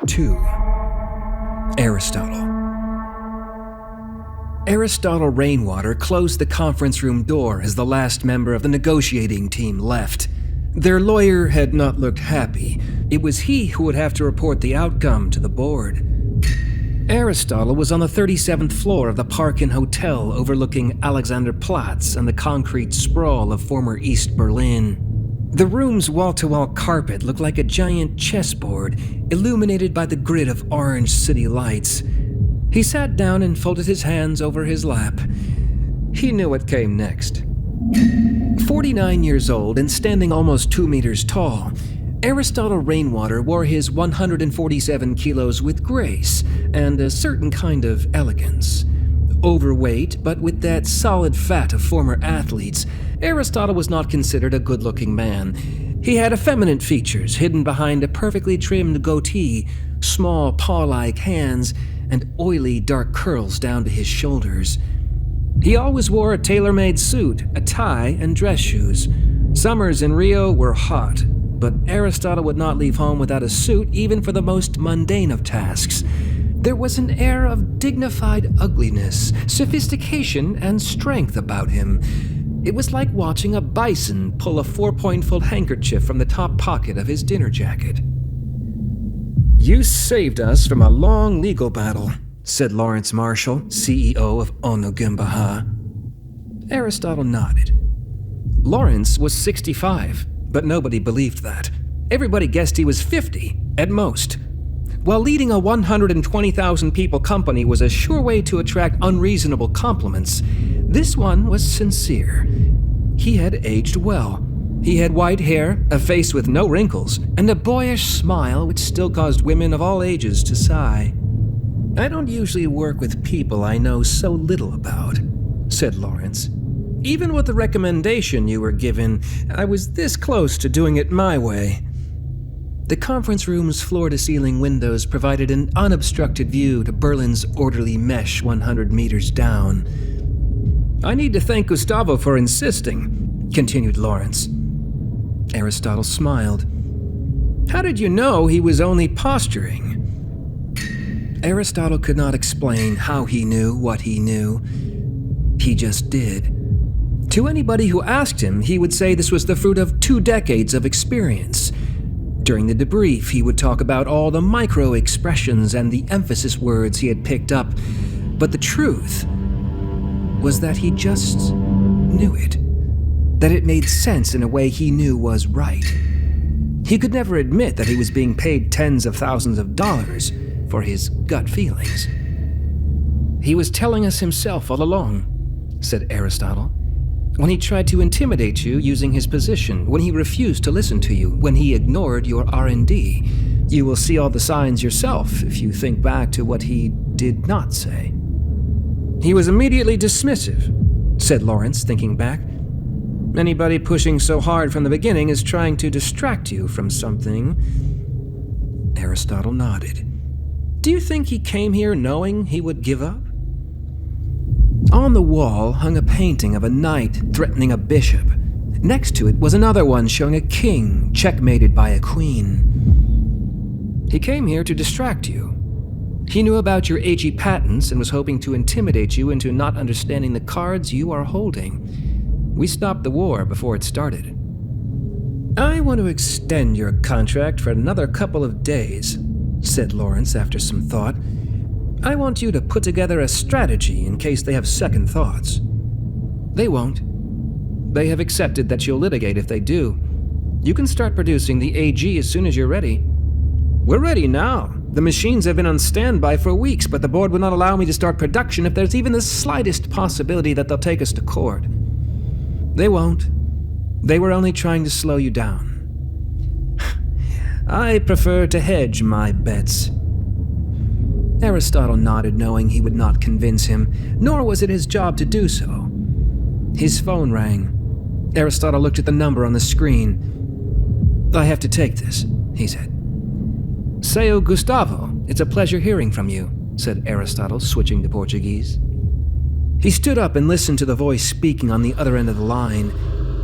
2. Aristotle. Aristotle Rainwater closed the conference room door as the last member of the negotiating team left. Their lawyer had not looked happy. It was he who would have to report the outcome to the board. Aristotle was on the 37th floor of the Park Inn Hotel overlooking Alexanderplatz and the concrete sprawl of former East Berlin. The room's wall-to-wall carpet looked like a giant chessboard, illuminated by the grid of orange city lights. He sat down and folded his hands over his lap. He knew what came next. 49 years old and standing almost 2 meters tall, Aristotle Rainwater wore his 147 kilos with grace and a certain kind of elegance. Overweight, but with that solid fat of former athletes, Aristotle was not considered a good-looking man. He had effeminate features hidden behind a perfectly trimmed goatee, small paw-like hands, and oily dark curls down to his shoulders. He always wore a tailor-made suit, a tie, and dress shoes. Summers in Rio were hot, but Aristotle would not leave home without a suit even for the most mundane of tasks. There was an air of dignified ugliness, sophistication, and strength about him. It was like watching a bison pull a 4-point-fold handkerchief from the top pocket of his dinner jacket. "You saved us from a long legal battle," said Lawrence Marshall, CEO of Ono GmbH. Aristotle nodded. Lawrence was 65, but nobody believed that. Everybody guessed he was 50, at most. While leading a 120,000-people company was a sure way to attract unreasonable compliments, this one was sincere. He had aged well. He had white hair, a face with no wrinkles, and a boyish smile which still caused women of all ages to sigh. "I don't usually work with people I know so little about," said Lawrence. "Even with the recommendation you were given, I was this close to doing it my way." The conference room's floor-to-ceiling windows provided an unobstructed view to Berlin's orderly mesh 100 meters down. "I need to thank Gustavo for insisting," continued Lawrence. Aristotle smiled. "How did you know he was only posturing?" Aristotle could not explain how he knew what he knew. He just did. To anybody who asked him, he would say this was the fruit of 2 decades of experience. During the debrief, he would talk about all the micro-expressions and the emphasis words he had picked up, but the truth was that he just knew it, that it made sense in a way he knew was right. He could never admit that he was being paid tens of thousands of dollars for his gut feelings. "He was telling us himself all along," said Aristotle. "When he tried to intimidate you using his position, when he refused to listen to you, when he ignored your R&D. You will see all the signs yourself if you think back to what he did not say." "He was immediately dismissive," said Lawrence, thinking back. "Anybody pushing so hard from the beginning is trying to distract you from something." Aristotle nodded. "Do you think he came here knowing he would give up?" On the wall hung a painting of a knight threatening a bishop. Next to it was another one showing a king checkmated by a queen. "He came here to distract you. He knew about your AG patents and was hoping to intimidate you into not understanding the cards you are holding. We stopped the war before it started." "I want to extend your contract for another couple of days," said Lawrence after some thought. "I want you to put together a strategy in case they have second thoughts." "They won't. They have accepted that you'll litigate if they do. You can start producing the AG as soon as you're ready." "We're ready now. The machines have been on standby for weeks, but the board will not allow me to start production if there's even the slightest possibility that they'll take us to court." "They won't. They were only trying to slow you down." "I prefer to hedge my bets." Aristotle nodded, knowing he would not convince him, nor was it his job to do so. His phone rang. Aristotle looked at the number on the screen. "I have to take this," he said. "Seu Gustavo, it's a pleasure hearing from you," said Aristotle, switching to Portuguese. He stood up and listened to the voice speaking on the other end of the line.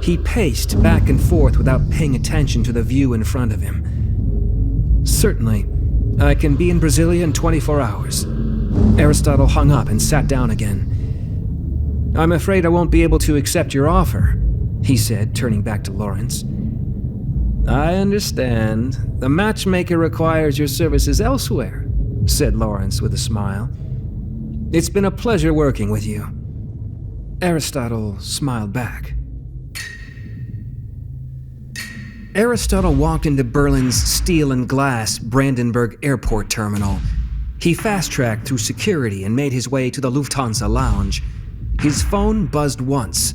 He paced back and forth without paying attention to the view in front of him. "Certainly. I can be in Brasilia in 24 hours. Aristotle hung up and sat down again. I'm afraid I won't be able to accept your offer, he said, turning back to Lawrence. I understand. The matchmaker requires your services elsewhere, said Lawrence with a smile. It's been a pleasure working with you. Aristotle smiled back. Aristotle walked into Berlin's steel and glass Brandenburg airport terminal. He fast-tracked through security and made his way to the Lufthansa lounge. His phone buzzed once.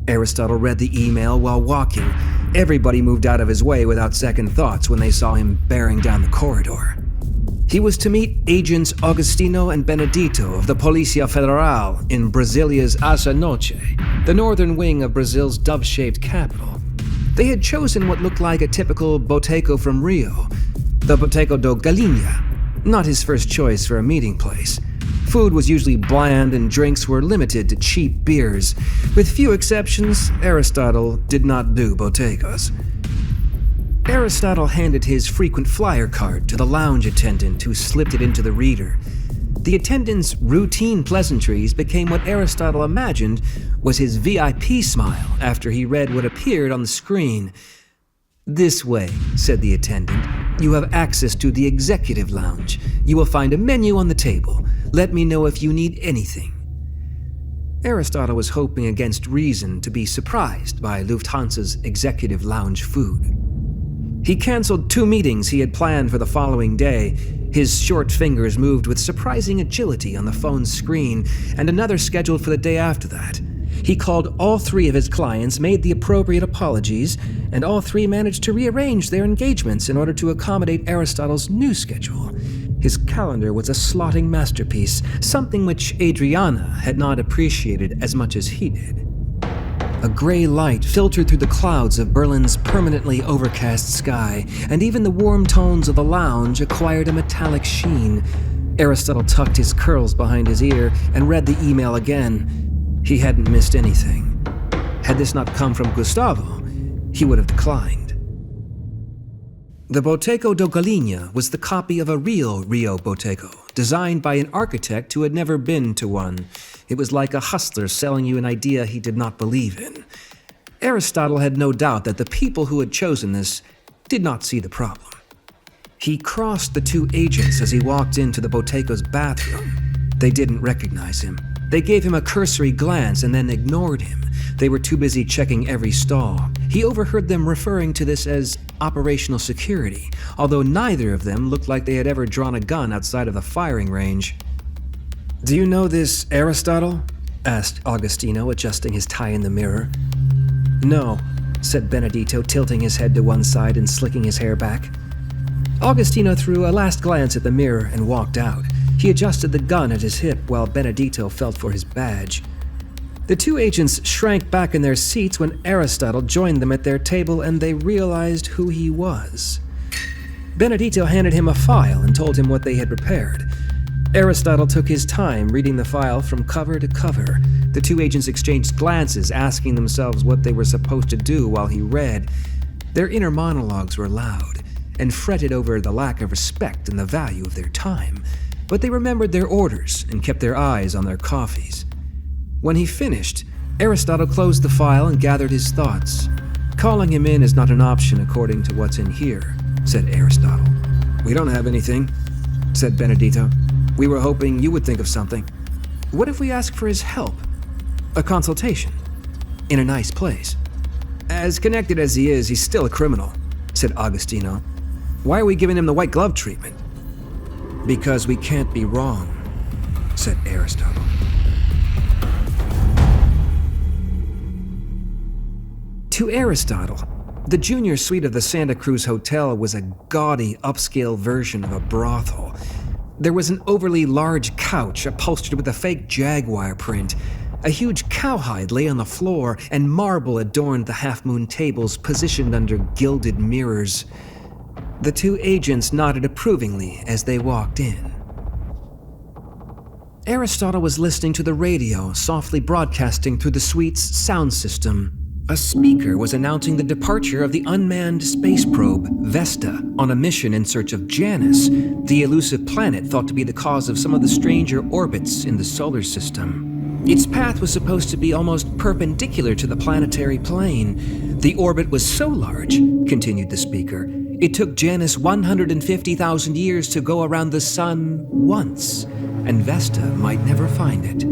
Aristotle read the email while walking. Everybody moved out of his way without second thoughts when they saw him bearing down the corridor. He was to meet Agents Agostino and Benedito of the Polícia Federal in Brasilia's Asa Noche, the northern wing of Brazil's dove-shaped capital. They had chosen what looked like a typical boteco from Rio, the Boteco do Galinha, not his first choice for a meeting place. Food was usually bland and drinks were limited to cheap beers. With few exceptions, Aristotle did not do botecos. Aristotle handed his frequent flyer card to the lounge attendant who slipped it into the reader. The attendant's routine pleasantries became what Aristotle imagined was his VIP smile after he read what appeared on the screen. This way, said the attendant, you have access to the executive lounge. You will find a menu on the table. Let me know if you need anything. Aristotle was hoping against reason to be surprised by Lufthansa's executive lounge food. He canceled 2 meetings he had planned for the following day. His short fingers moved with surprising agility on the phone's screen, and another scheduled for the day after that. He called all 3 of his clients, made the appropriate apologies, and all 3 managed to rearrange their engagements in order to accommodate Aristotle's new schedule. His calendar was a slotting masterpiece, something which Adriana had not appreciated as much as he did. A gray light filtered through the clouds of Berlin's permanently overcast sky, and even the warm tones of the lounge acquired a metallic sheen. Aristotle tucked his curls behind his ear and read the email again. He hadn't missed anything. Had this not come from Gustavo, he would have declined. The Boteco do Galinha was the copy of a real Rio Boteco, designed by an architect who had never been to one. It was like a hustler selling you an idea he did not believe in. Aristotle had no doubt that the people who had chosen this did not see the problem. He crossed the 2 agents as he walked into the Boteco's bathroom. They didn't recognize him. They gave him a cursory glance and then ignored him. They were too busy checking every stall. He overheard them referring to this as operational security, although neither of them looked like they had ever drawn a gun outside of the firing range. Do you know this Aristotle? Asked Agostino, adjusting his tie in the mirror. No, said Benedito, tilting his head to one side and slicking his hair back. Agostino threw a last glance at the mirror and walked out. He adjusted the gun at his hip while Benedito felt for his badge. The 2 agents shrank back in their seats when Aristotle joined them at their table and they realized who he was. Benedito handed him a file and told him what they had prepared. Aristotle took his time reading the file from cover to cover. The 2 agents exchanged glances, asking themselves what they were supposed to do while he read. Their inner monologues were loud and fretted over the lack of respect and the value of their time, but they remembered their orders and kept their eyes on their coffees. When he finished, Aristotle closed the file and gathered his thoughts. Calling him in is not an option according to what's in here, said Aristotle. We don't have anything, said Benedito. We were hoping you would think of something. What if we ask for his help? A consultation. In a nice place. As connected as he is, he's still a criminal, said Agostino. Why are we giving him the white glove treatment? Because we can't be wrong, said Aristotle. To Aristotle, the junior suite of the Santa Cruz Hotel was a gaudy, upscale version of a brothel. There was an overly large couch upholstered with a fake jaguar print. A huge cowhide lay on the floor, and marble adorned the half-moon tables positioned under gilded mirrors. The 2 agents nodded approvingly as they walked in. Aristotle was listening to the radio, softly broadcasting through the suite's sound system. A speaker was announcing the departure of the unmanned space probe Vesta on a mission in search of Janus, the elusive planet thought to be the cause of some of the stranger orbits in the solar system. Its path was supposed to be almost perpendicular to the planetary plane. The orbit was so large, continued the speaker, it took Janus 150,000 years to go around the sun once, and Vesta might never find it.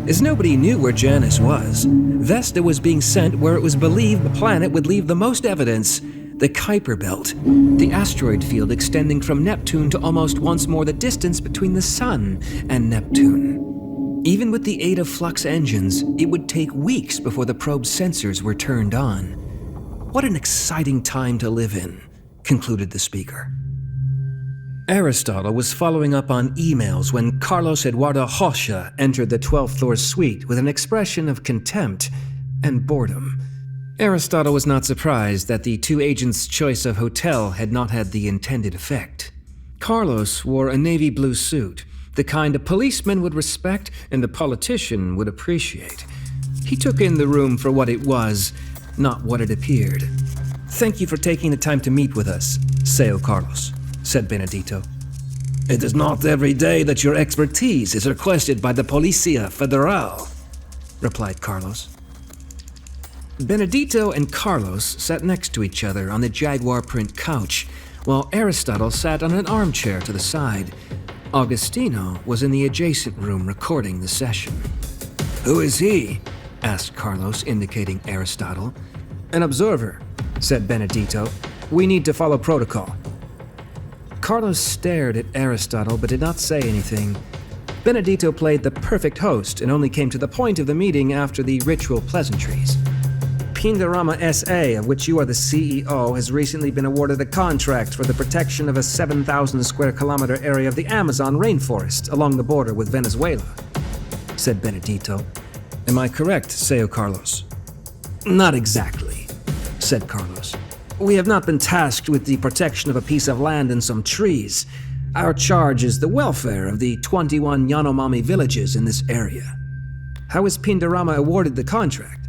As nobody knew where Janus was, Vesta was being sent where it was believed the planet would leave the most evidence, the Kuiper Belt, the asteroid field extending from Neptune to almost once more the distance between the Sun and Neptune. Even with the aid of flux engines, it would take weeks before the probe's sensors were turned on. What an exciting time to live in, concluded the speaker. Aristotle was following up on emails when Carlos Eduardo Rocha entered the 12th floor suite with an expression of contempt and boredom. Aristotle was not surprised that the two agents' choice of hotel had not had the intended effect. Carlos wore a navy blue suit, the kind a policeman would respect and a politician would appreciate. He took in the room for what it was, not what it appeared. "Thank you for taking the time to meet with us, Seo Carlos," said Benedito. "It is not every day that your expertise is requested by the Policia Federal," replied Carlos. Benedito and Carlos sat next to each other on the jaguar print couch, while Aristotle sat on an armchair to the side. Augustino was in the adjacent room recording the session. "Who is he?" asked Carlos, indicating Aristotle. "An observer," said Benedito. "We need to follow protocol." Carlos stared at Aristotle but did not say anything. Benedito played the perfect host and only came to the point of the meeting after the ritual pleasantries. Pindorama SA, of which you are the CEO, has recently been awarded a contract for the protection of a 7,000 square kilometer area of the Amazon rainforest along the border with Venezuela, said Benedito. "Am I correct, Seo Carlos?" "Not exactly," said Carlos. "We have not been tasked with the protection of a piece of land and some trees. Our charge is the welfare of the 21 Yanomami villages in this area." "How is Pindorama awarded the contract?"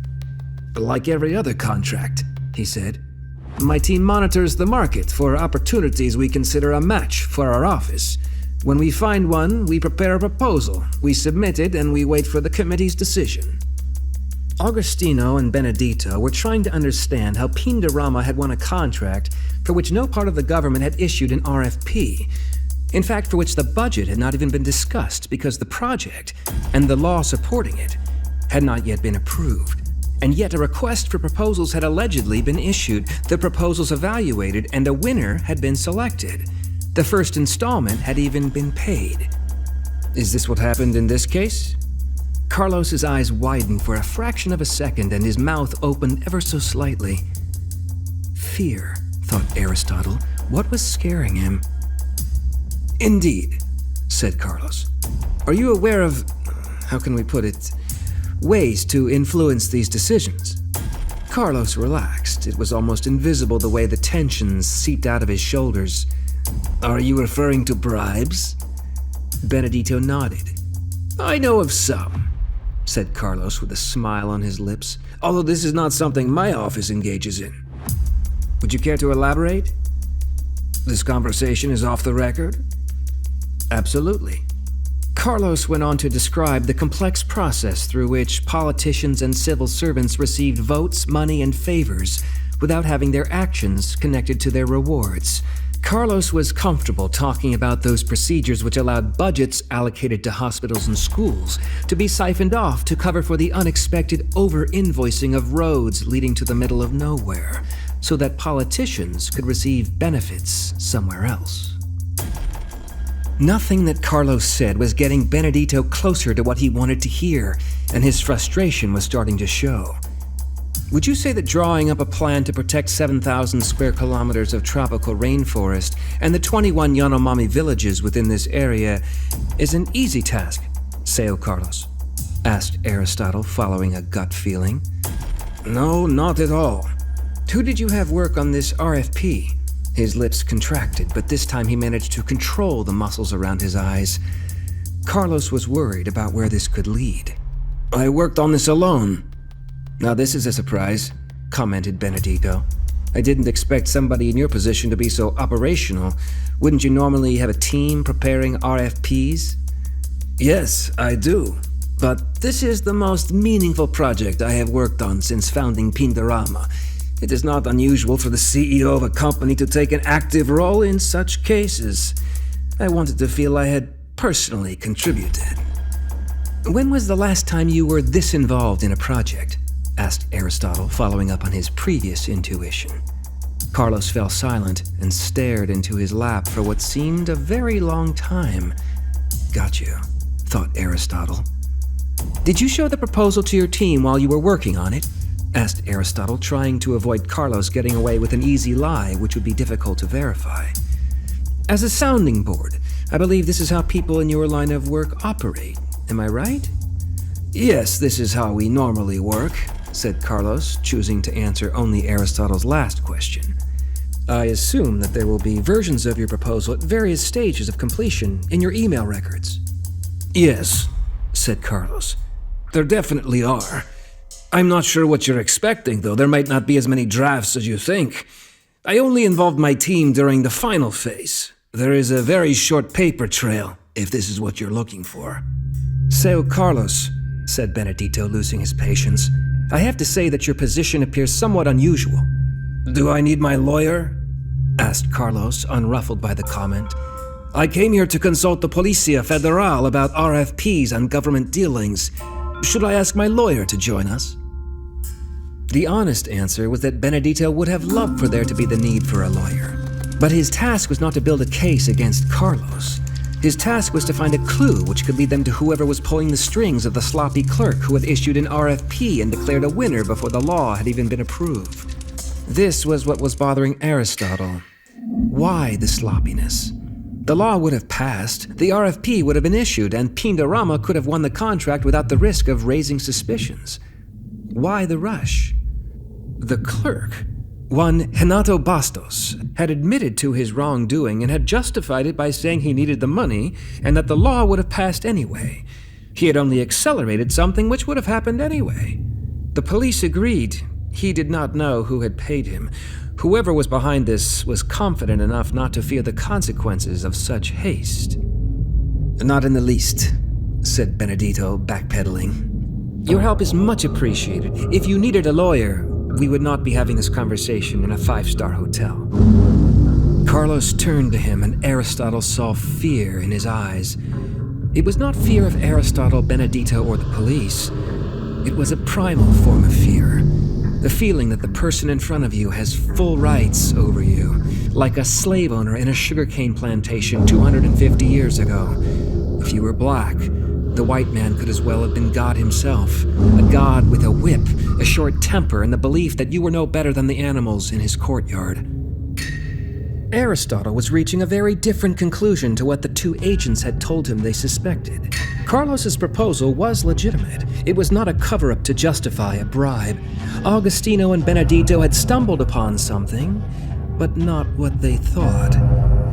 "Like every other contract," he said. "My team monitors the market for opportunities we consider a match for our office. When we find one, we prepare a proposal, we submit it, and we wait for the committee's decision." Augustino and Benedito were trying to understand how Pindorama had won a contract for which no part of the government had issued an RFP. In fact, for which the budget had not even been discussed because the project, and the law supporting it, had not yet been approved. And yet a request for proposals had allegedly been issued, the proposals evaluated, and a winner had been selected. The first installment had even been paid. Is this what happened in this case? Carlos's eyes widened for a fraction of a second and his mouth opened ever so slightly. Fear, thought Aristotle. What was scaring him? "Indeed," said Carlos. "Are you aware of, how can we put it, ways to influence these decisions?" Carlos relaxed. It was almost invisible the way the tensions seeped out of his shoulders. "Are you referring to bribes?" Benedito nodded. "I know of some," said Carlos with a smile on his lips, "although this is not something my office engages in." "Would you care to elaborate?" "This conversation is off the record?" "Absolutely." Carlos went on to describe the complex process through which politicians and civil servants received votes, money, and favors without having their actions connected to their rewards. Carlos was comfortable talking about those procedures which allowed budgets allocated to hospitals and schools to be siphoned off to cover for the unexpected over-invoicing of roads leading to the middle of nowhere, so that politicians could receive benefits somewhere else. Nothing that Carlos said was getting Benedito closer to what he wanted to hear, and his frustration was starting to show. "Would you say that drawing up a plan to protect 7,000 square kilometers of tropical rainforest and the 21 Yanomami villages within this area is an easy task, Seo Carlos?" asked Aristotle, following a gut feeling. "No, not at all." "Who did you have work on this RFP?" His lips contracted, but this time he managed to control the muscles around his eyes. Carlos was worried about where this could lead. "I worked on this alone." Now this is a surprise, commented Benedetto. I didn't expect somebody in your position to be so operational. Wouldn't you normally have a team preparing RFPs? Yes, I do. But this is the most meaningful project I have worked on since founding Pindorama. It is not unusual for the CEO of a company to take an active role in such cases. I wanted to feel I had personally contributed. When was the last time you were this involved in a project? Asked Aristotle, following up on his previous intuition. Carlos fell silent and stared into his lap for what seemed a very long time. Got you, thought Aristotle. Did you show the proposal to your team while you were working on it? Asked Aristotle, trying to avoid Carlos getting away with an easy lie which would be difficult to verify. As a sounding board, I believe this is how people in your line of work operate. Am I right? Yes, this is how we normally work, said Carlos, choosing to answer only Aristotle's last question. I assume that there will be versions of your proposal at various stages of completion in your email records. Yes, said Carlos. There definitely are. I'm not sure what you're expecting, though. There might not be as many drafts as you think. I only involved my team during the final phase. There is a very short paper trail, if this is what you're looking for. So, Carlos, said Benedetto, losing his patience, I have to say that your position appears somewhat unusual. Do I need my lawyer? Asked Carlos, unruffled by the comment. I came here to consult the Policia Federal about RFPs and government dealings. Should I ask my lawyer to join us? The honest answer was that Benedetto would have loved for there to be the need for a lawyer. But his task was not to build a case against Carlos. His task was to find a clue which could lead them to whoever was pulling the strings of the sloppy clerk who had issued an RFP and declared a winner before the law had even been approved. This was what was bothering Aristotle. Why the sloppiness? The law would have passed, the RFP would have been issued, and Pindorama could have won the contract without the risk of raising suspicions. Why the rush? The clerk, one Renato Bastos, had admitted to his wrongdoing and had justified it by saying he needed the money and that the law would have passed anyway. He had only accelerated something which would have happened anyway. The police agreed. He did not know who had paid him. Whoever was behind this was confident enough not to fear the consequences of such haste. Not in the least, said Benedetto, backpedaling. Your help is much appreciated. If you needed a lawyer, we would not be having this conversation in a 5-star hotel. Carlos turned to him, and Aristotle saw fear in his eyes. It was not fear of Aristotle, Benedetto, or the police. It was a primal form of fear. The feeling that the person in front of you has full rights over you, like a slave owner in a sugarcane plantation 250 years ago. If you were black, the white man could as well have been God himself, a god with a whip, a short temper, and the belief that you were no better than the animals in his courtyard. Aristotle was reaching a very different conclusion to what the two agents had told him they suspected. Carlos's proposal was legitimate. It was not a cover-up to justify a bribe. Augustino and Benedetto had stumbled upon something, but not what they thought.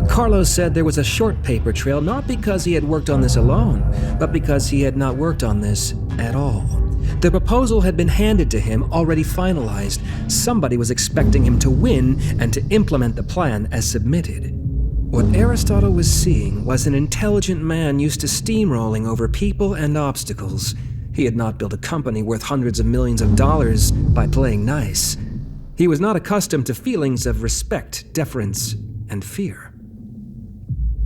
Carlos said there was a short paper trail not because he had worked on this alone, but because he had not worked on this at all. The proposal had been handed to him, already finalized. Somebody was expecting him to win and to implement the plan as submitted. What Aristotle was seeing was an intelligent man used to steamrolling over people and obstacles. He had not built a company worth hundreds of millions of dollars by playing nice. He was not accustomed to feelings of respect, deference, and fear.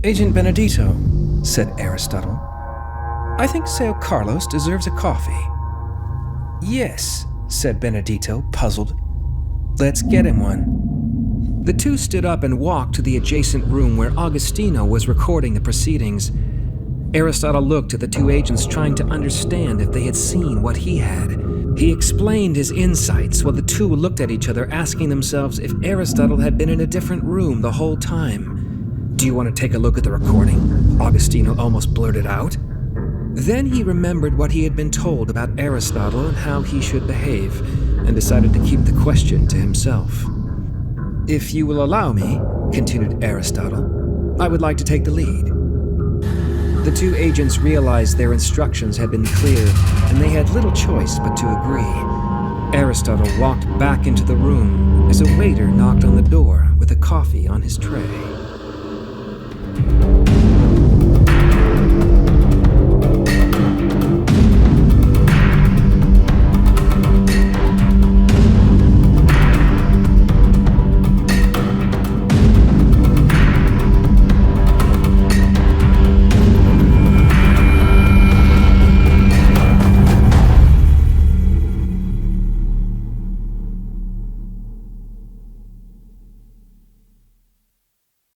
Agent Benedetto, said Aristotle, I think Seo Carlos deserves a coffee. Yes, said Benedetto, puzzled. Let's get him one. The two stood up and walked to the adjacent room where Augustino was recording the proceedings. Aristotle looked at the two agents, trying to understand if they had seen what he had. He explained his insights while the two looked at each other, asking themselves if Aristotle had been in a different room the whole time. Do you want to take a look at the recording? Augustino almost blurted out. Then he remembered what he had been told about Aristotle and how he should behave, and decided to keep the question to himself. If you will allow me, continued Aristotle, I would like to take the lead. The two agents realized their instructions had been clear, and they had little choice but to agree. Aristotle walked back into the room as a waiter knocked on the door with a coffee on his tray.